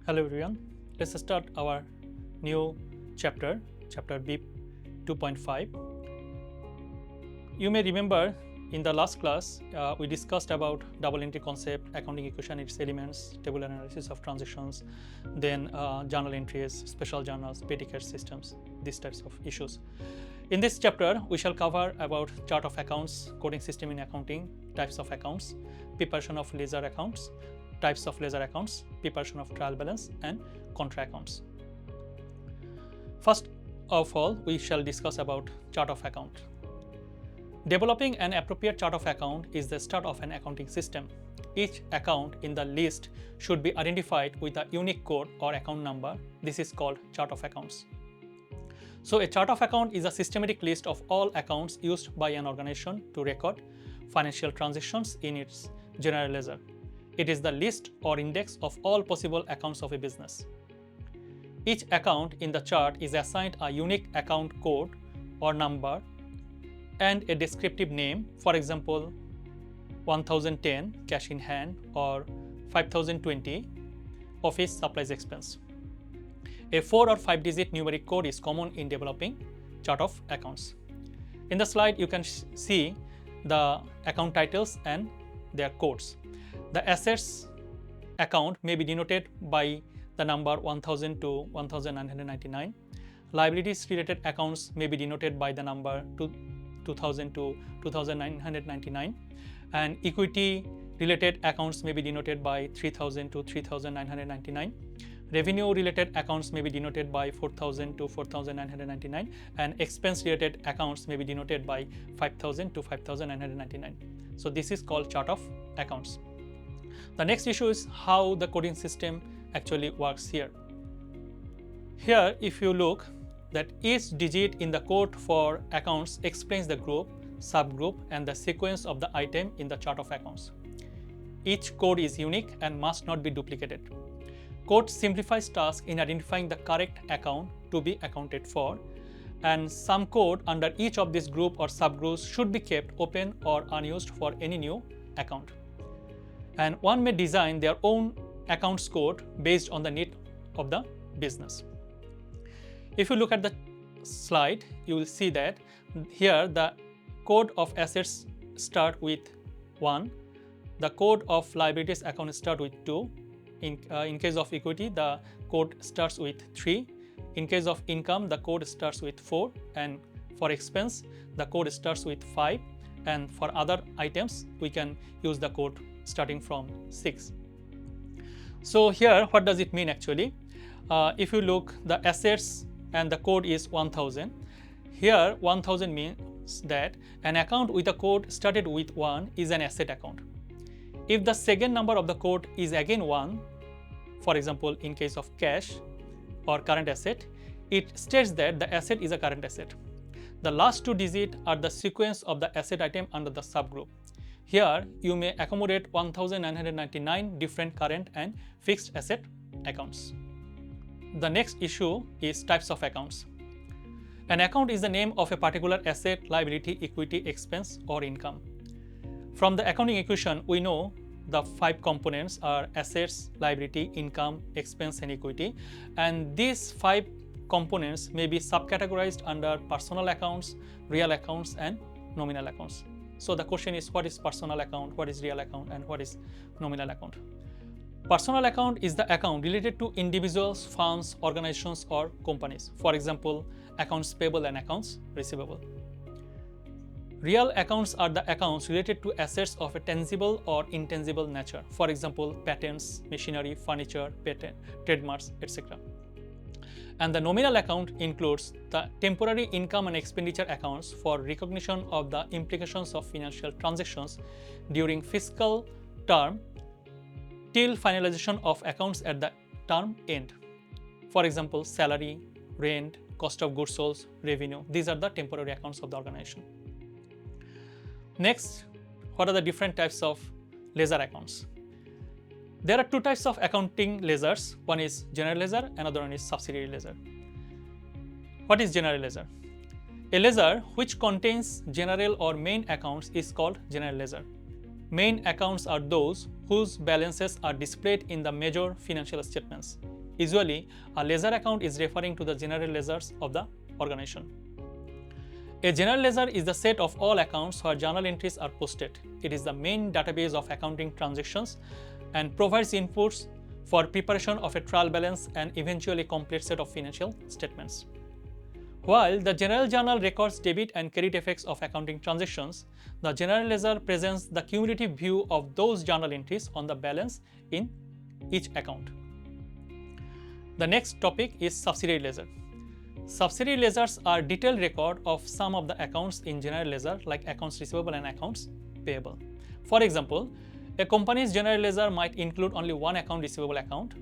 Hello everyone, let's start our new chapter B 2.5. You may remember in the last class we discussed about double entry concept, accounting equation, its elements, table analysis of transactions, then journal entries, special journals, petticoat systems, these types of issues. In this chapter we shall cover about chart of accounts, coding system in accounting, types of accounts, preparation of ledger accounts, types of ledger accounts, preparation of trial balance and contra accounts. First of all, we shall discuss about chart of account. Developing an appropriate chart of account is the start of an accounting system. Each account in the list should be identified with a unique code or account number. This is called chart of accounts. So a chart of account is a systematic list of all accounts used by an organization to record financial transactions in its general ledger. It is the list or index of all possible accounts of a business. Each account in the chart is assigned a unique account code or number and a descriptive name, for example 1010 cash in hand or 5020 office supplies expense. A 4 or 5 digit numeric code is common in developing chart of accounts. In the slide you can see the account titles and their codes. The assets account may be denoted by the number 1000 to 1999. Liabilities related accounts may be denoted by the number 2000 to 2999. And equity related accounts may be denoted by 3000 to 3999. Revenue related accounts may be denoted by 4000 to 4999. And expense related accounts may be denoted by 5000 to 5999. So this is called chart of accounts. The next issue is how the coding system actually works here. Here, if you look, that each digit in the code for accounts explains the group, subgroup, and the sequence of the item in the chart of accounts. Each code is unique and must not be duplicated. Code simplifies tasks in identifying the correct account to be accounted for, and some code under each of these group or subgroups should be kept open or unused for any new account. And one may design their own accounts code based on the need of the business. If you look at the slide, you will see that here the code of assets start with 1, the code of liabilities account start with 2, in case of equity the code starts with 3, in case of income the code starts with 4, and for expense the code starts with 5, and for other items we can use the code starting from 6. So here what does it mean actually? If you look, the assets and the code is 1000. Here 1000 means that an account with a code started with 1 is an asset account. If the second number of the code is again 1, for example in case of cash or current asset, it states that the asset is a current asset. The last 2 digits are the sequence of the asset item under the subgroup. Here you may accommodate 1999 different current and fixed asset accounts. The next issue is types of accounts. An account is the name of a particular asset, liability, equity, expense or income. From the accounting equation we know the 5 components are assets, liability, income, expense and equity, and these 5 components may be subcategorized under personal accounts, real accounts and nominal accounts. So the question is, what is personal account, what is real account and what is nominal account? Personal account is the account related to individuals, firms, organizations or companies. For example, accounts payable and accounts receivable. Real accounts are the accounts related to assets of a tangible or intangible nature. For example, patents, machinery, furniture, patent, trademarks, etc. And the nominal account includes the temporary income and expenditure accounts for recognition of the implications of financial transactions during fiscal term till finalization of accounts at the term end. For example, salary, rent, cost of goods sold, revenue. These are the temporary accounts of the organization. Next, what are the different types of ledger accounts? There are 2 types of accounting ledgers. One is general ledger, another one is subsidiary ledger. What is general ledger? A ledger which contains general or main accounts is called general ledger. Main accounts are those whose balances are displayed in the major financial statements. Usually, a ledger account is referring to the general ledgers of the organization. A general ledger is the set of all accounts where journal entries are posted. It is the main database of accounting transactions and provides inputs for preparation of a trial balance and eventually complete set of financial statements. While the general journal records debit and credit effects of accounting transactions, the general ledger presents the cumulative view of those journal entries on the balance in each account. The next topic is subsidiary ledger. Subsidiary ledgers are detailed record of some of the accounts in general ledger like accounts receivable and accounts payable. For example, a company's general ledger might include only one account receivable account,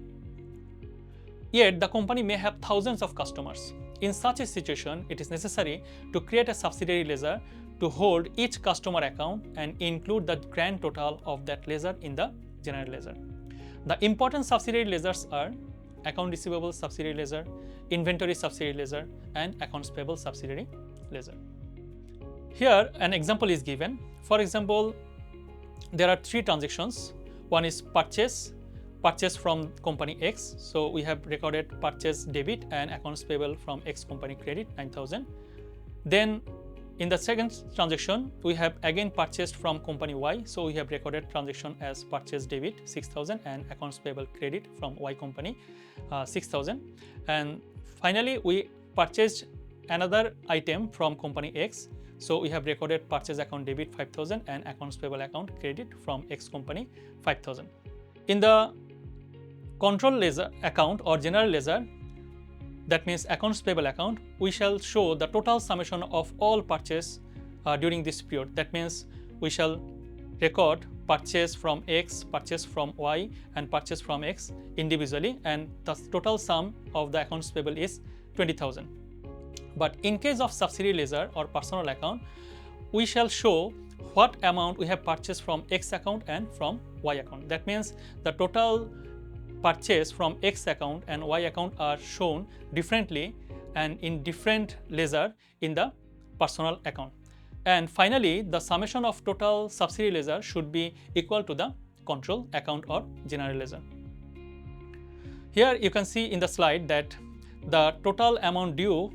yet the company may have thousands of customers. In such a situation, it is necessary to create a subsidiary ledger to hold each customer account and include the grand total of that ledger in the general ledger. The important subsidiary ledgers are account receivable subsidiary ledger, inventory subsidiary ledger, and accounts payable subsidiary ledger. Here, an example is given. For example, there are three transactions. One is purchase from company X. So we have recorded purchase debit and accounts payable from X company credit 9,000. Then in the second transaction, we have again purchased from company Y. So we have recorded transaction as purchase debit 6,000 and accounts payable credit from Y company 6,000. And finally, we purchased another item from company X. So we have recorded purchase account debit 5,000 and accounts payable account credit from X company 5,000. In the control ledger account or general ledger, that means accounts payable account, we shall show the total summation of all purchase during this period. That means we shall record purchase from X, purchase from Y, and purchase from X individually, and the total sum of the accounts payable is 20,000. But in case of subsidiary ledger or personal account, we shall show what amount we have purchased from X account and from Y account. That means the total purchase from X account and Y account are shown differently and in different ledger in the personal account. And finally, the summation of total subsidiary ledger should be equal to the control account or general ledger. Here you can see in the slide that the total amount due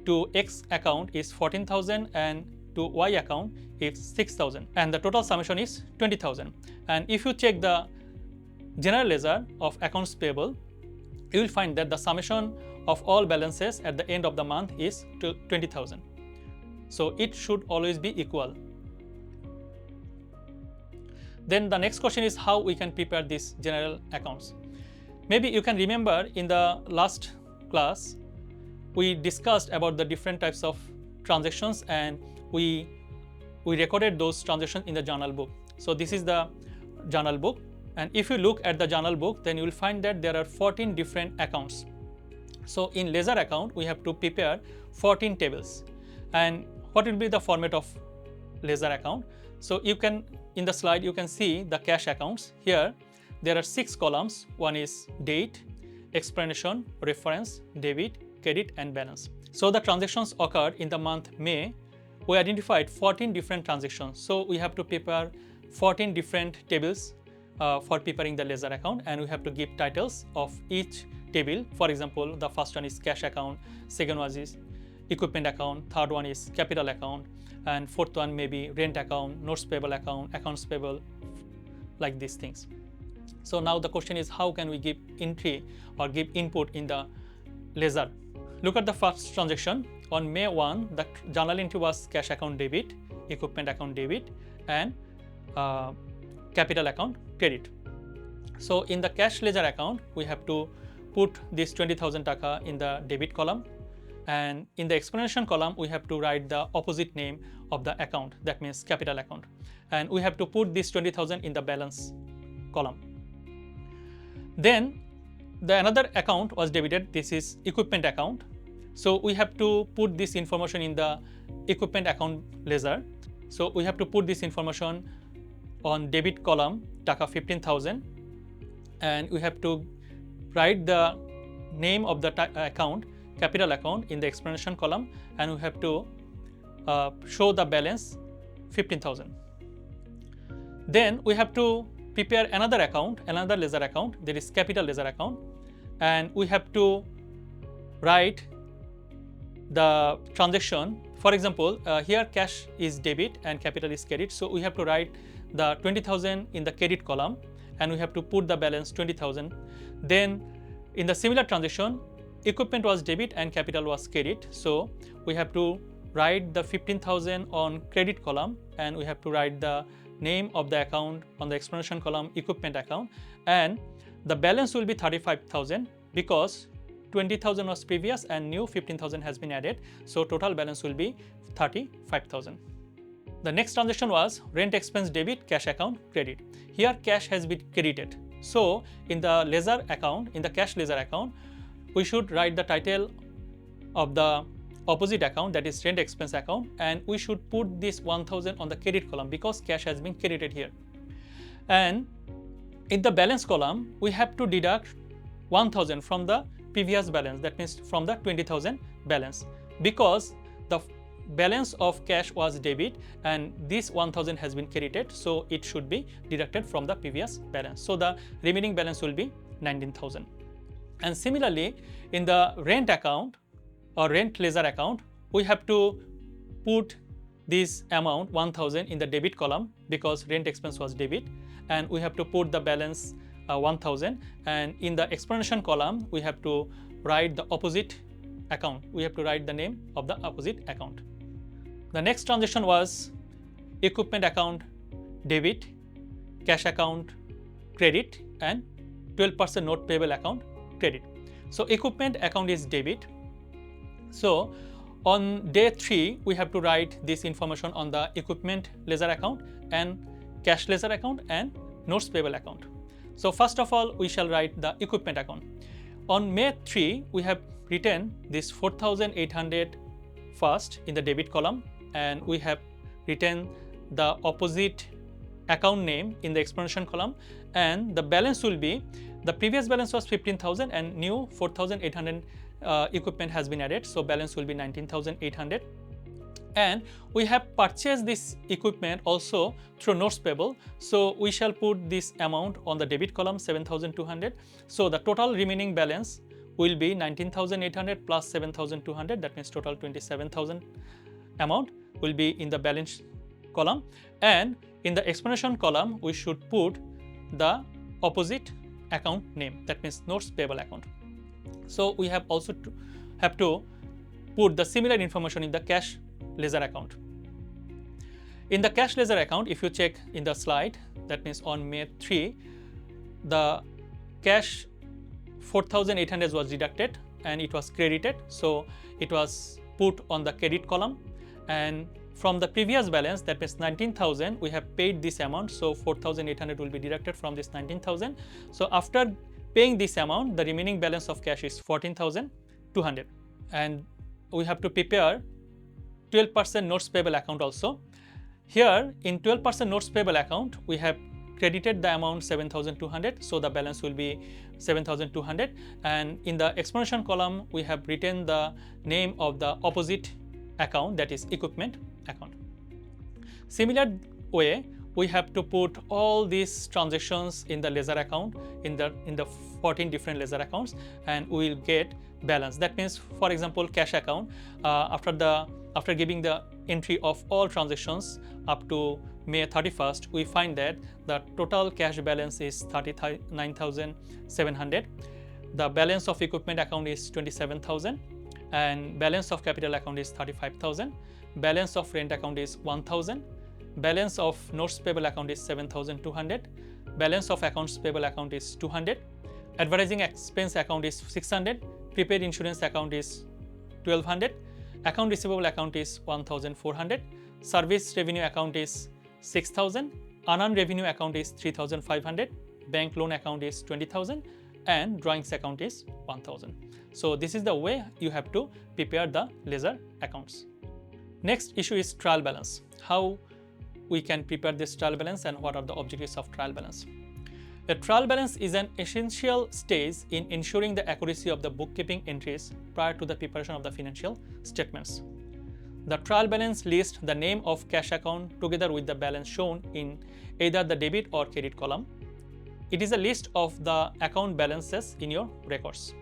to X account is 14,000 and to Y account is 6,000, and the total summation is 20,000. And if you check the general ledger of accounts payable, you will find that the summation of all balances at the end of the month is 20,000. So it should always be equal. Then the next question is how we can prepare these general accounts. Maybe you can remember in the last class we discussed about the different types of transactions and we recorded those transactions in the journal book. So this is the journal book, and if you look at the journal book, then you will find that there are 14 different accounts. So in ledger account we have to prepare 14 tables. And what will be the format of ledger account? So you can, in the slide you can see the cash accounts. Here there are 6 columns. One is date, explanation, reference, debit, credit, and balance. So the transactions occurred in the month May. We identified 14 different transactions. So we have to prepare 14 different tables for preparing the ledger account, and we have to give titles of each table. For example, the first one is cash account, second one is equipment account, third one is capital account, and fourth one may be rent account, notes payable account, accounts payable, like these things. So now the question is how can we give entry or give input in the ledger? Look at the first transaction. On May 1, the journal entry was cash account debit, equipment account debit, and capital account credit. So in the cash ledger account, we have to put this 20,000 taka in the debit column, and in the explanation column we have to write the opposite name of the account, that means capital account, and we have to put this 20,000 in the balance column. Then another account was debited. This is equipment account. So we have to put this information in the equipment account ledger. So we have to put this information on debit column taka 15,000, and we have to write the name of the account, capital account, in the explanation column, and we have to show the balance 15,000. Then we have to prepare another account, another ledger account, that is capital ledger account. and we have to write the transaction. For example, here cash is debit and capital is credit, so we have to write the 20,000 in the credit column and we have to put the balance 20,000. Then in the similar transaction, equipment was debit and capital was credit, so we have to write the 15,000 on credit column and we have to write the name of the account on the explanation column, equipment account, and the balance will be 35,000 because 20,000 was previous and new 15,000 has been added, so total balance will be 35,000. The next transaction was rent expense debit, cash account credit. Here cash has been credited, so in the ledger account, in the cash ledger account, we should write the title of the opposite account, that is rent expense account, and we should put this 1,000 on the credit column because cash has been credited here. And in the balance column, we have to deduct 1,000 from the previous balance, that means from the 20,000 balance, because the balance of cash was debit and this 1,000 has been credited, so it should be deducted from the previous balance. So the remaining balance will be 19,000. And similarly, in the rent account or rent ledger account, we have to put this amount 1,000 in the debit column because rent expense was debit, and we have to put the balance 1,000, and in the explanation column we have to write the opposite account. We have to write the name of the opposite account. The next transaction was equipment account debit, cash account credit, and 12% note payable account credit. So equipment account is debit. So on day 3 we have to write this information on the equipment ledger account and cash ledger account and notes payable account. So first of all, we shall write the equipment account. On May 3, we have written this 4,800 first in the debit column, and we have written the opposite account name in the explanation column, and the balance will be, the previous balance was 15,000 and new 4,800 equipment has been added, so balance will be 19,800. And we have purchased this equipment also through notes payable, so we shall put this amount on the debit column 7,200. So the total remaining balance will be 19,800 plus 7,200, that means total 27,000 amount will be in the balance column, and in the explanation column we should put the opposite account name, that means notes payable account. So we have also have to put the similar information in the cash ledger account. In the cash ledger account, if you check in the slide, that means on May 3, the cash 4,800 was deducted and it was credited, so it was put on the credit column, and from the previous balance, that means 19,000, we have paid this amount, so 4,800 will be deducted from this 19,000. So after paying this amount, the remaining balance of cash is 14,200, and we have to prepare 12% notes payable account also. Here in 12% notes payable account, we have credited the amount 7,200, so the balance will be 7,200, and in the explanation column we have written the name of the opposite account, that is equipment account. Similar way, we have to put all these transactions in the ledger account in the 14 different ledger accounts, and we will get balance. That means, for example, cash account, after giving the entry of all transactions up to May 31st, we find that the total cash balance is 39,700. The balance of equipment account is 27,000, and balance of capital account is 35,000. Balance of rent account is 1,000. Balance of notes payable account is 7,200. Balance of accounts payable account is 200. Advertising expense account is 600. Prepaid insurance account is 1,200. Account receivable account is 1,400. Service revenue account is 6,000. Unearned revenue account is 3,500. Bank loan account is 20,000, and drawings account is 1,000. So this is the way you have to prepare the ledger accounts. Next issue is trial balance. How we can prepare this trial balance and what are the objectives of trial balance. A trial balance is an essential stage in ensuring the accuracy of the bookkeeping entries prior to the preparation of the financial statements. The trial balance lists the name of cash account together with the balance shown in either the debit or credit column. It is a list of the account balances in your records.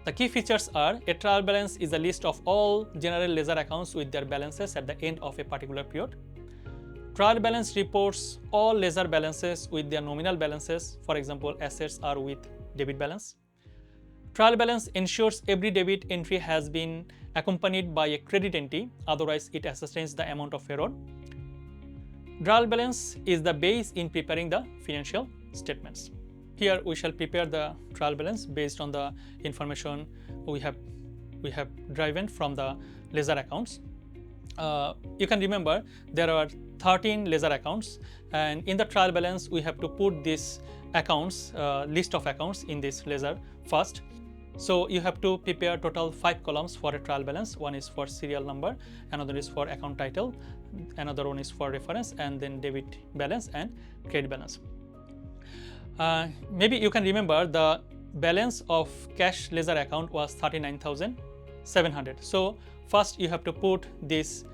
The key features are: a trial balance is a list of all general ledger accounts with their balances at the end of a particular period. Trial balance reports all ledger balances with their nominal balances. For example, assets are with debit balance. Trial balance ensures every debit entry has been accompanied by a credit entry, otherwise it ascertains the amount of error. Trial balance is the base in preparing the financial statements. Here we shall prepare the trial balance based on the information we have derived from the ledger accounts. You can remember there are 13 ledger accounts, and in the trial balance we have to put this accounts list of accounts in this ledger first. So you have to prepare total 5 columns for a trial balance. One is for serial number, another is for account title, another one is for reference, and then debit balance and credit balance. Maybe you can remember the balance of cash ledger account was 39,700. So first you have to put this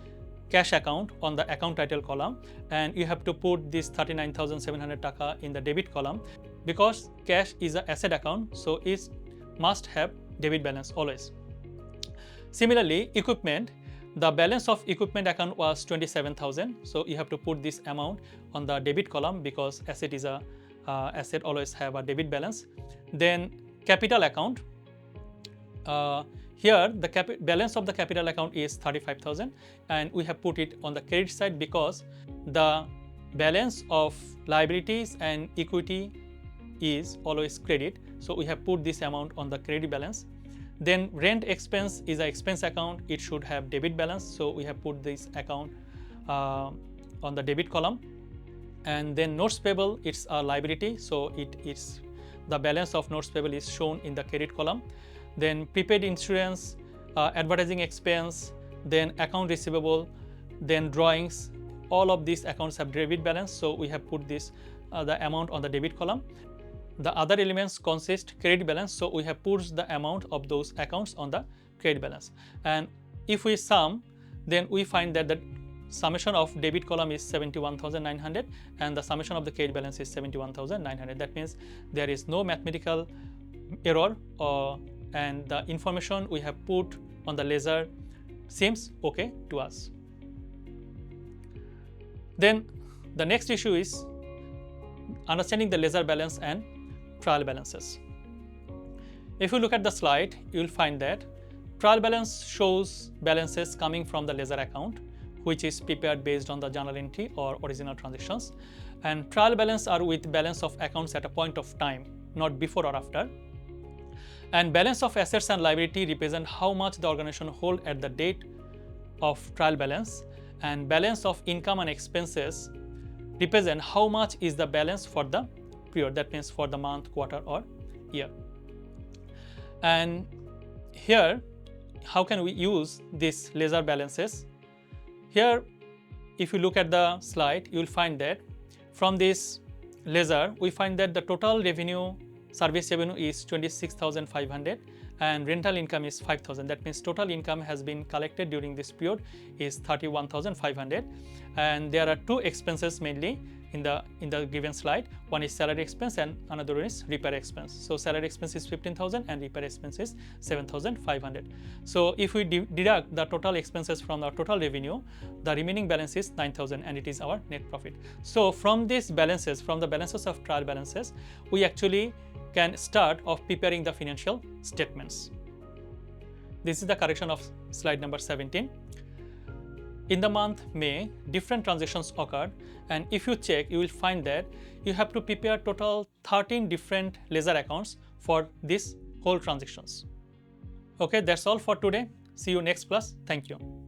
cash account on the account title column, and you have to put this 39,700 taka in the debit column, because cash is an asset account, so it must have debit balance always. Similarly, equipment, the balance of equipment account was 27,000, so you have to put this amount on the debit column because asset is a asset always have a debit balance. Then capital account, here the balance of the capital account is 35,000, and we have put it on the credit side because the balance of liabilities and equity is always credit, so we have put this amount on the credit balance. Then rent expense is an expense account, it should have debit balance, so we have put this account on the debit column. And then notes payable, it's a liability, so it's the balance of notes payable is shown in the credit column. Then prepaid insurance, advertising expense, then account receivable, then drawings, all of these accounts have debit balance, so we have put this the amount on the debit column. The other elements consist credit balance, so we have put the amount of those accounts on the credit balance. And if we sum, then we find that the summation of debit column is 71,900 and the summation of the credit balance is 71,900. That means there is no mathematical error, and the information we have put on the ledger seems okay to us. Then the next issue is understanding the ledger balance and trial balances. If you look at the slide, you will find that trial balance shows balances coming from the ledger account, which is prepared based on the journal entry or original transactions, and trial balance are with balance of accounts at a point of time, not before or after. And balance of assets and liability represent how much the organization hold at the date of trial balance, and balance of income and expenses represent how much is the balance for the period, that means for the month, quarter or year. And here, how can we use these ledger balances? Here, if you look at the slide, you will find that from this ledger, we find that the total revenue, service revenue is 26,500 and rental income is 5,000. That means total income has been collected during this period is 31,500, and there are two expenses mainly in the given slide. One is salary expense and another one is repair expense. So salary expense is 15,000 and repair expense is 7,500. So if we deduct the total expenses from our total revenue, the remaining balance is 9,000 and it is our net profit. So from these balances, from the balances of trial balances, we actually can start of preparing the financial statements. This is the correction of slide number 17. In the month May, different transactions occurred, and if you check, you will find that you have to prepare total 13 different ledger accounts for these whole transactions. Okay, that's all for today. See you next class. Thank you.